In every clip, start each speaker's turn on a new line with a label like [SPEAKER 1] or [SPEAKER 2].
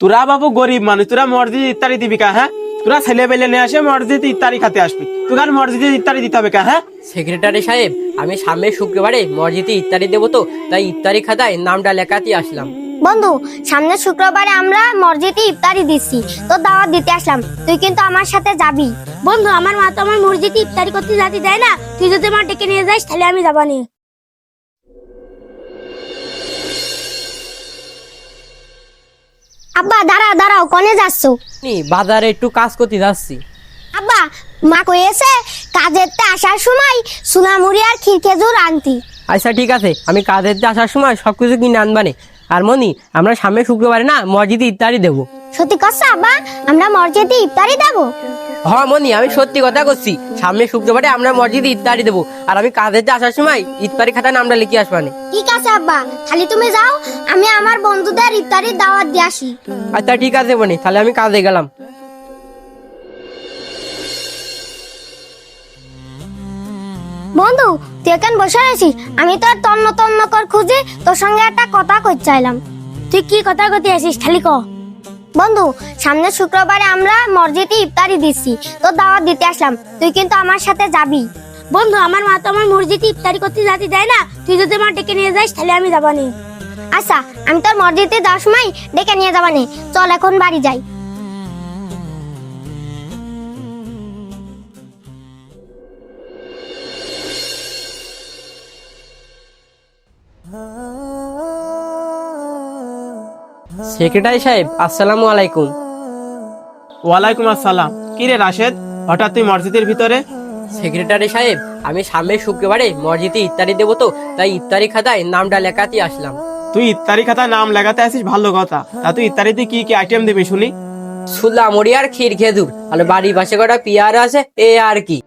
[SPEAKER 1] তোরা বাবু গরিব মানুষ, তোরা মসজিদ ইত্যাদি দিবি কা? হ্যাঁ, তোরা ছেলে পেলে নিয়ে আসে মসজিদ ইত্যাদি খাতে আসবি, তোর মসজিদে ইত্যাদি দিতে হবে কা? হ্যাঁ
[SPEAKER 2] সেক্রেটারি সাহেব, আমি সামনের শুক্রবারে মসজিদে ইফতারি দেবো, তো তাই ইফতারি খাতায় নামটা লেখাতে আসলাম।
[SPEAKER 3] বন্ধু, সামনের শুক্রবারে আমরা মসজিদে ইফতারি দিচ্ছি, তো দাওয়াত দিতে আসলাম, তুই কিন্তু আমার সাথে যাবি। বন্ধু, আমার মা তো আমার মসজিদে ইফতারি করতে যেতে দেয় না, তুই যদি আমার ডেকে নিয়ে যাস তাহলে আমি যাবানি। আব্বা দাঁড়াও দাঁড়াও, কোনে যাচ্ছ?
[SPEAKER 2] বাজারে একটু কাজ করতে যাচ্ছি।
[SPEAKER 3] আব্বা, মা কইছে কাজের আসার সময় সোনামুড়ি আর ক্ষীর খেজুর আনতি।
[SPEAKER 2] আচ্ছা ঠিক আছে, আমি কাজের আসার সময় সবকিছু কিনে আনবানে। আর মনি, আমরা সামনের শুক্রবারে না মসজিদে ইফতারি দেবো।
[SPEAKER 3] সত্যি কথা আব্বা, আমরা মসজিদে ইফতারি দেবো?
[SPEAKER 2] হ্যাঁ মনি, আমি সত্যি কথা করছি, সামনের শুক্রবারে আমরা মসজিদে ইফতারি দেবো। আর আমি কাজের আসার সময় ইফতারি খাতায় নামটা লিখে আসবানে।
[SPEAKER 3] ঠিক আছে আব্বা, খালি তুমি যাও, আমি আমার বন্ধুদের ইফতারির দাওয়াত দিয়ে আসি।
[SPEAKER 2] আচ্ছা ঠিক আছে মনি, তাহলে আমি কাজে গেলাম।
[SPEAKER 3] বন্ধু, তুই এখানে বসে আছিস, আমি তো তন্ন তন্ন কর খুঁজে তোর সঙ্গে একটা কথা কইতে চাইলাম। তুই কি কথা কইতে আসিস খালি ক। বন্ধু, সামনের শুক্রবারে আমরা মসজিদে ইফতারি দিচ্ছি, তো দাওয়াত দিতে আসলাম, তুই কিন্তু আমার সাথে যাবি। বন্ধু, আমার মা তো আমার মসজিদে ইফতারি করতে যেতে দেয় না, তুই যদি আমার ডেকে নিয়ে যাস তাহলে আমি যাবানি। আচ্ছা, আমি তোর মসজিদে যাওয়ার সময় ডেকে নিয়ে যাবানি, চল এখন বাড়ি যাই।
[SPEAKER 2] সেক্রেটারি সাহেব, আসসালামু আলাইকুম।
[SPEAKER 1] ওয়ালাইকুম আসসালাম। কি রে রাশেদ, হঠাৎ তুই মসজিদের ভিতরে?
[SPEAKER 2] সেক্রেটারি সাহেব, আমি সামনের শুক্রবারে মসজিদে ইফতারি দেবো, তো তাই ইফতারি খাতায় নামটা লেখাতে আসলাম।
[SPEAKER 1] তুই ইত্যাদি খাতায় নাম লেখাতে আসিস, ভালো কথা। তা তুই ইত্যাদিতে কি কি আইটেম দিবি শুনি?
[SPEAKER 2] সুলামুড়ি আর ক্ষীর খেজুর, আর বাড়ির পাশে কটা পিয়ার আছে, এ আর কি।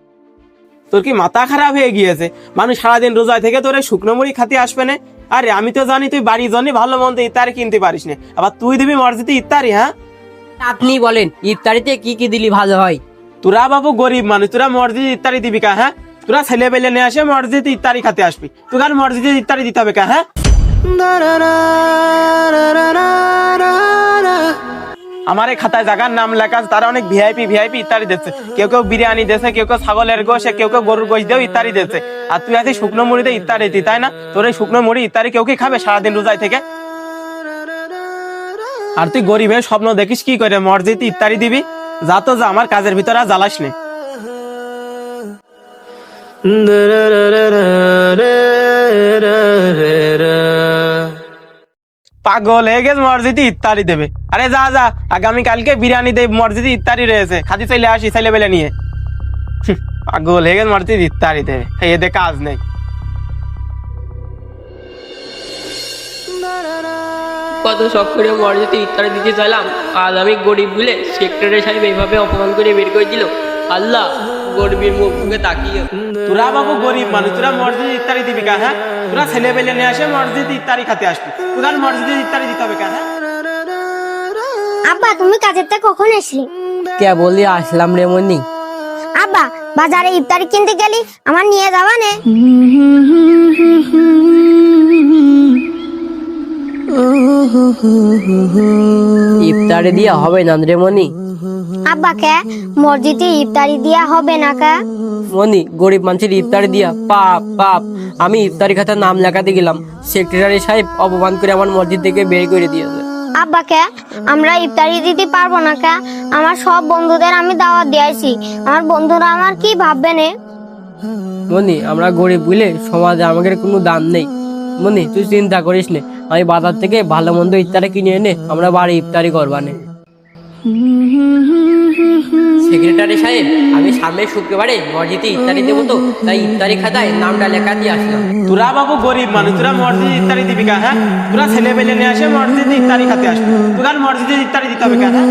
[SPEAKER 1] তোর কি মাথা খারাপ হয়ে গিয়েছে? মানুষ সারাদিন রোজায় থেকে তোর শুকনো মুড়ি খাতে আসবে না? আরে আমি তো জানি তুই বাড়ির জন্য ভালো মন্দ ইত্যাদি কিনতে পারিস না, আবার তুই দিবি মসজিদে ইত্যাদি? হ্যাঁ,
[SPEAKER 2] আপনি বলেন ইফতারিতে কি কি দিলি ভালো হয়?
[SPEAKER 1] তোরা বাবু গরিব মানুষ, তোরা মসজিদে ইত্যাদি দিবি কা? হ্যাঁ, তোরা ছেলে পেলে নিয়ে আসে মসজিদে ইত্যাদি খাতে আসবি, তোর মসজিদে ইত্যাদি দিতে হবে কা? হ্যাঁ, আমার এই খাতায় জায়গার নাম লেখা আছে, তারা অনেক ভিআইপি ভিআইপি ইত্যাদি দিচ্ছে। কেউ কেউ বিরিয়ানি দিচ্ছে, কেউ কেউ ছাগলের গোশ, কেউ কেউ গরুর গোশ দিয়েও ইত্যাদি দিচ্ছে। আর তুই আছিস শুকনো মুড়িতে ইত্যাদি দিতি, তাই না? তোর এই শুকনো মুড়ি ইত্যাদি কেউ কি খাবে সারাদিন রোজায় থেকে? আর তুই গরিবের স্বপ্ন দেখিস কি করে মসজিদে ইত্যাদি দিবি? যা তো যা, আমার কাজের ভিতরে আর জ্বালাস নে। পাগল হয়ে গেছে, মসজিদে ইত্যাদি দেবে? আরে যা যা, আগামী কালকে বিরিয়ানি দেব, মসজিদে ইত্যাদি রয়েছে, খাদি চলে আসি ছেলে বেলে নিয়ে। পাগল হয়ে গেছে, মসজিদে ইত্যাদি দেবে, এদের কাজ নেই।
[SPEAKER 2] কত শখ করে মসজিদে ইফতারি দিতে চাইলাম, আজ আমি গরিব বলে সেক্রেটারি সাহেব এইভাবে অপমান করে বের করে দিল। আল্লাহ, গরিবের মুখ মুখে তাকিয়ে।
[SPEAKER 1] তোরা বাবু গরিব মানুষ, তোরা মসজিদে ইত্যাদি দিবি কা? হ্যাঁ, তোরা ছেলে পেলে নিয়ে আসে মসজিদে ইত্যাদি খাতে আসবি, তোর মসজিদে ইত্যাদি দিতে হবে কা? হ্যাঁ,
[SPEAKER 3] আব্বা, তুমি কাজের থেকে কখন আসলি?
[SPEAKER 2] কে বলি আসলাম রে মনি।
[SPEAKER 3] আব্বা, বাজারে ইফতারি কিনতে গেলি, আমার নিয়ে যাবা নে?
[SPEAKER 2] ইফতারি দিয়া হবে না রে মনি।
[SPEAKER 3] আব্বা, কে মসজিদে ইফতারি দিয়া হবে না কা?
[SPEAKER 2] মনি, গরিব মানুষের ইফতারি দিয়া পাপ পাপ। আমি ইফতারি খাতার নাম লেখাতে গেলাম, সেক্রেটারি সাহেব অপমান করে আমার মসজিদ থেকে বের করে দিয়েছে।
[SPEAKER 3] আব্বা, কে আমরা ইফতারি দিতে পারবো না কা? আমার সব বন্ধুদের আমি দাওয়াত দিয়েছি, আমার বন্ধুরা আমার কি ভাববে নে?
[SPEAKER 2] মনি, আমরা গরিব বুঝলে সমাজে আমাদের কোনো দাম নেই। মনি, তুই চিন্তা করিস নে, আমি বাজার থেকে ভালো মন্দ ইফতারি কিনে এনে আমরা বাড়ি ইফতারি করবানে। সেক্রেটারি সাহেব, আমি সামনের শুক্রবারে মসজিদে ইফতারি দেবো, তো তাই ইফতারি খাতায় নামটা লেখাতে আসলাম।
[SPEAKER 1] তোরা বাবু গরিব মানুষ, তোরা মসজিদে ইত্যাদি দিবি কা? হ্যাঁ, তোরা ছেলে পেলে নিয়ে আসে মসজিদে ইত্যাদি খাতে আসবি, তোর মসজিদে ইত্যাদি দিতে হবে কা? হ্যাঁ।